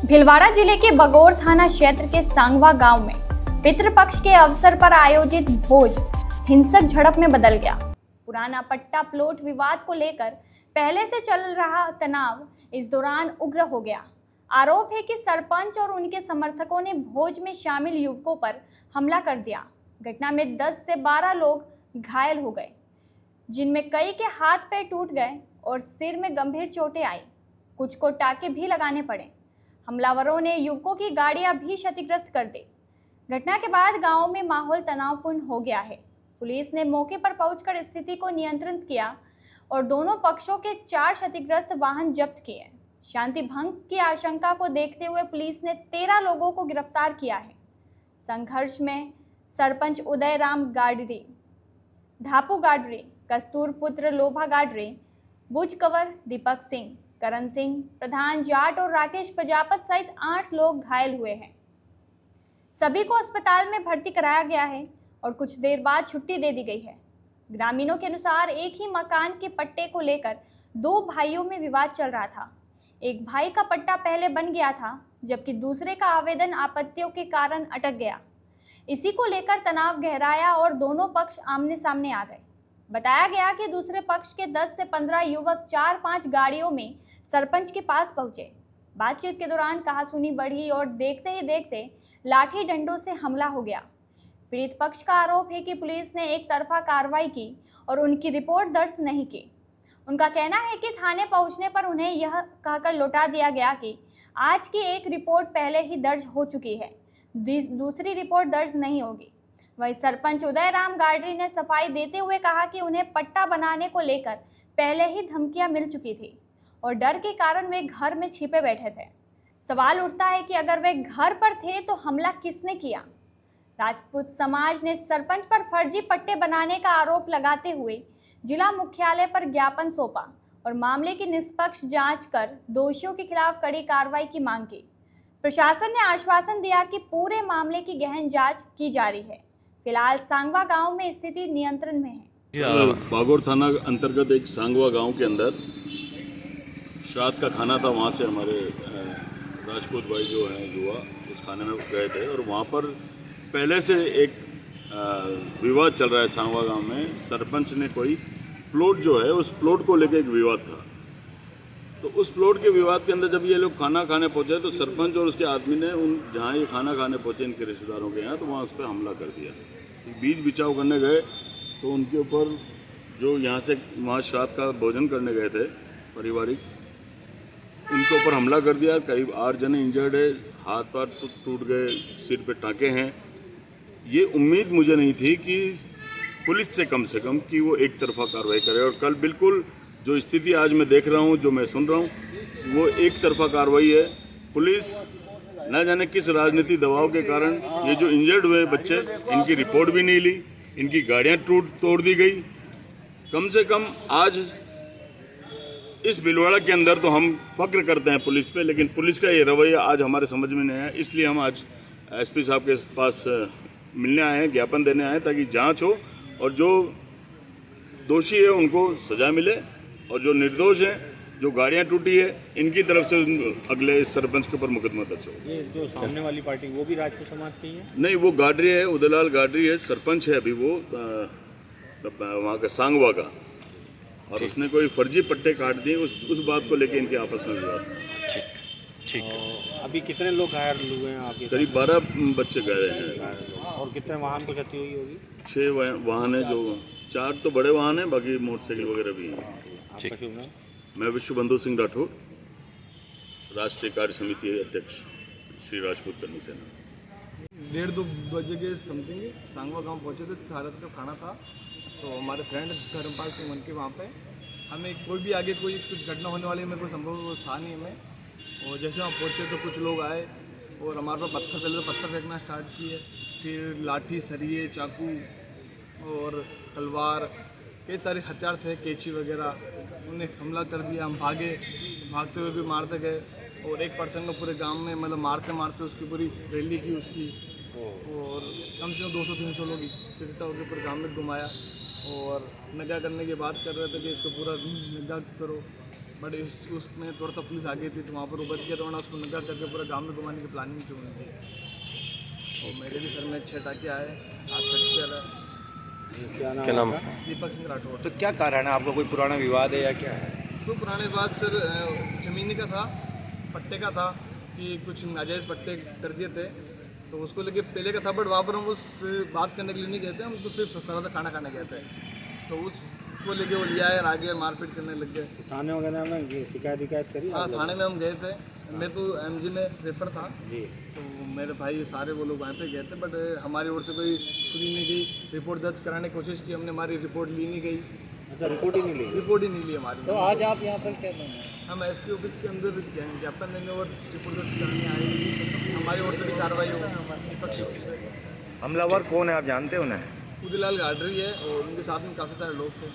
भीलवाड़ा जिले के बगौर थाना क्षेत्र के सांगवा गांव में पितृपक्ष के अवसर पर आयोजित भोज हिंसक झड़प में बदल गया। पुराना पट्टा प्लॉट विवाद को लेकर पहले से चल रहा तनाव इस दौरान उग्र हो गया। आरोप है कि सरपंच और उनके समर्थकों ने भोज में शामिल युवकों पर हमला कर दिया। घटना में 10 से 12 लोग घायल हो गए, जिनमें कई के हाथ पैर टूट गए और सिर में गंभीर चोटें आई। कुछ को टाके भी लगाने पड़े। हमलावरों ने युवकों की गाड़ियां भी क्षतिग्रस्त कर दी। घटना के बाद गांव में माहौल तनावपूर्ण हो गया है। पुलिस ने मौके पर पहुंचकर स्थिति को नियंत्रित किया और दोनों पक्षों के 4 क्षतिग्रस्त वाहन जब्त किए। शांति भंग की आशंका को देखते हुए पुलिस ने 13 लोगों को गिरफ्तार किया है। संघर्ष में सरपंच उदय राम गाडरी, धापू गाडरी, कस्तूर पुत्र लोभा गाडरी, बुज कंवर दीपक सिंह, करण सिंह, प्रधान जाट और राकेश प्रजापत सहित 8 लोग घायल हुए हैं। सभी को अस्पताल में भर्ती कराया गया है और कुछ देर बाद छुट्टी दे दी गई है। ग्रामीणों के अनुसार एक ही मकान के पट्टे को लेकर 2 भाइयों में विवाद चल रहा था। एक भाई का पट्टा पहले बन गया था, जबकि दूसरे का आवेदन आपत्तियों के कारण अटक गया। इसी को लेकर तनाव गहराया और दोनों पक्ष आमने सामने आ गए। बताया गया कि दूसरे पक्ष के 10 से 15 युवक 4-5 गाड़ियों में सरपंच के पास पहुंचे। बातचीत के दौरान कहासुनी बढ़ी और देखते ही देखते लाठी डंडों से हमला हो गया। पीड़ित पक्ष का आरोप है कि पुलिस ने एक तरफा कार्रवाई की और उनकी रिपोर्ट दर्ज नहीं की। उनका कहना है कि थाने पहुंचने पर उन्हें यह कहकर लौटा दिया गया कि आज की एक रिपोर्ट पहले ही दर्ज हो चुकी है, दूसरी रिपोर्ट दर्ज नहीं होगी। वहीं सरपंच उदय राम गाडरी ने सफाई देते हुए कहा कि उन्हें पट्टा बनाने को लेकर पहले ही धमकियां मिल चुकी थी और डर के कारण वे घर में छिपे बैठे थे। सवाल उठता है कि अगर वे घर पर थे तो हमला किसने किया। राजपूत समाज ने सरपंच पर फर्जी पट्टे बनाने का आरोप लगाते हुए जिला मुख्यालय पर ज्ञापन सौंपा और मामले की निष्पक्ष जांच कर दोषियों के खिलाफ कड़ी कार्रवाई की मांग की। प्रशासन ने आश्वासन दिया कि पूरे मामले की गहन जांच की जा रही है। फिलहाल सांगवा गांव में स्थिति नियंत्रण में है। बागौर थाना अंतर्गत एक सांगवा गांव के अंदर श्राद्ध का खाना था। वहां से हमारे राजपूत भाई जो हैं युवा उस खाने में गए थे और वहां पर पहले से एक विवाद चल रहा है। सांगवा गांव में सरपंच ने कोई प्लॉट जो है उस प्लॉट को लेकर एक विवाद था। तो उस प्लॉट के विवाद के अंदर जब ये लोग खाना खाने पहुंचे तो सरपंच और उसके आदमी ने जहाँ ये खाना खाने पहुंचे इनके रिश्तेदारों के यहाँ, तो वहाँ उस पर हमला कर दिया। बीच बिचाव करने गए तो उनके ऊपर जो यहाँ से वहाँ श्राद्ध का भोजन करने गए थे पारिवारिक, उनके ऊपर हमला कर दिया। करीब 8 जने इंजर्ड है, हाथ पैर टूट गए, सिर पे टाँके हैं। ये उम्मीद मुझे नहीं थी कि पुलिस से कम कि वो एक तरफा कार्रवाई करे और कल बिल्कुल जो स्थिति आज मैं देख रहा हूँ, जो मैं सुन रहा हूँ, वो एक तरफा कार्रवाई है। पुलिस न जाने किस राजनीति दबाव के कारण ये जो इंजर्ड हुए बच्चे, इनकी रिपोर्ट भी नहीं ली, इनकी गाड़ियाँ तोड़ दी गई। कम से कम आज इस भीलवाड़ा के अंदर तो हम फक्र करते हैं पुलिस पे, लेकिन पुलिस का ये रवैया आज हमारे समझ में नहीं आया। इसलिए हम आज एसपी साहब के पास मिलने आए हैं, ज्ञापन देने आए हैं, ताकि जांच हो और जो दोषी है उनको सजा मिले और जो निर्दोष हैं, जो गाड़ियां टूटी है, इनकी तरफ से अगले सरपंच के ऊपर मुकदमा दर्ज हो। ये जो सामने वाली पार्टी वो भी राजपूत समाज की है? नहीं, वो गाडरी है, उदयलाल गाडरी है, सरपंच है अभी वो वहाँ का सांगवा का, और उसने कोई फर्जी पट्टे काट दिए। उस बात को लेके इनके आपस में विवाद। ठीक है। अभी कितने लोग घायल हुए हैं आपके? करीब 12 बच्चे गए हैं। और कितने वाहन को क्षति हुई होगी? 6 वाहन है, जो 4 तो बड़े वाहन हैं, बाकी मोटरसाइकिल वगैरह भी हैं। मैं विश्व बंधु सिंह राठौर, राष्ट्रीय कार्य समिति अध्यक्ष, श्री राजपूत कर्मी सेना। 1:30-2 बजे के समथिंग सांगवा गांव पहुंचे थे। सारस का खाना था तो हमारे फ्रेंड धर्मपाल सिंह मन के वहाँ पे हमें कोई भी आगे कोई कुछ घटना होने वाली मेरे को संभव था नहीं हमें। और जैसे वहाँ पहुँचे तो कुछ लोग आए और हमारे पास पहले तो पत्थर फेंकना स्टार्ट किए, फिर लाठी, सरिये, चाकू और तलवार, कई सारे हथियार थे, कैंची वगैरह, उन्हें हमला कर दिया। हम भागते हुए भी मारते गए और एक पर्सन को पूरे गांव में मतलब मारते मारते उसकी पूरी रैली की उसकी, और कम से कम 200-300 लोग इकट्ठा होकर पूरे गांव में घुमाया और नगा करने की बात कर रहे थे कि इसको पूरा नगा करो। बट उसमें थोड़ा सा पुलिस आ गई थी तो वहाँ पर उपज किया तो उन्होंने उसको नंगा करके पूरा गांव में घुमाने की प्लानिंग थी उनकी। तो मेरे भी सर में 6 टाके आए, आज फ्रैक्चर है। क्या नाम है? दीपक सिंह राठौर। तो क्या कारण है आपका, कोई पुराना विवाद है या क्या है? तो पुराने बात सर ज़मीनी का था, पट्टे का था कि कुछ नाजायज़ पट्टे कर दिए थे तो उसको लेके पहले का था। बट वहाँ पर हम उस बात करने के लिए नहीं गए थे, हम तो सिर्फ सराधा खाना खाने गए थे। तो उसको लेके वो लिया है, आगे मारपीट करने लग गए। थाने वगैरह में शिकायत करी? हाँ, थाने में हम गए थे। मैं तो MG में रेफर था जी। तो मेरे भाई सारे वो लोग वहाँ पे गए थे बट हमारी ओर से कोई सुनी नहीं गई। रिपोर्ट दर्ज कराने की कोशिश की हमने, हमारी रिपोर्ट ली नहीं गई। अच्छा, रिपोर्ट ही नहीं ली? रिपोर्ट ही नहीं ली हमारी। तो आज आप यहाँ पर क्या करना है? हम SP ऑफिस के अंदर ज्ञापन देंगे और रिपोर्ट दर्ज कराने आएंगे। हमारी ओर से भी कार्रवाई होगी। हमलावर कौन है, आप जानते हो उन्हें? उदिलाल गाडरी है और उनके साथ में काफ़ी सारे लोग थे।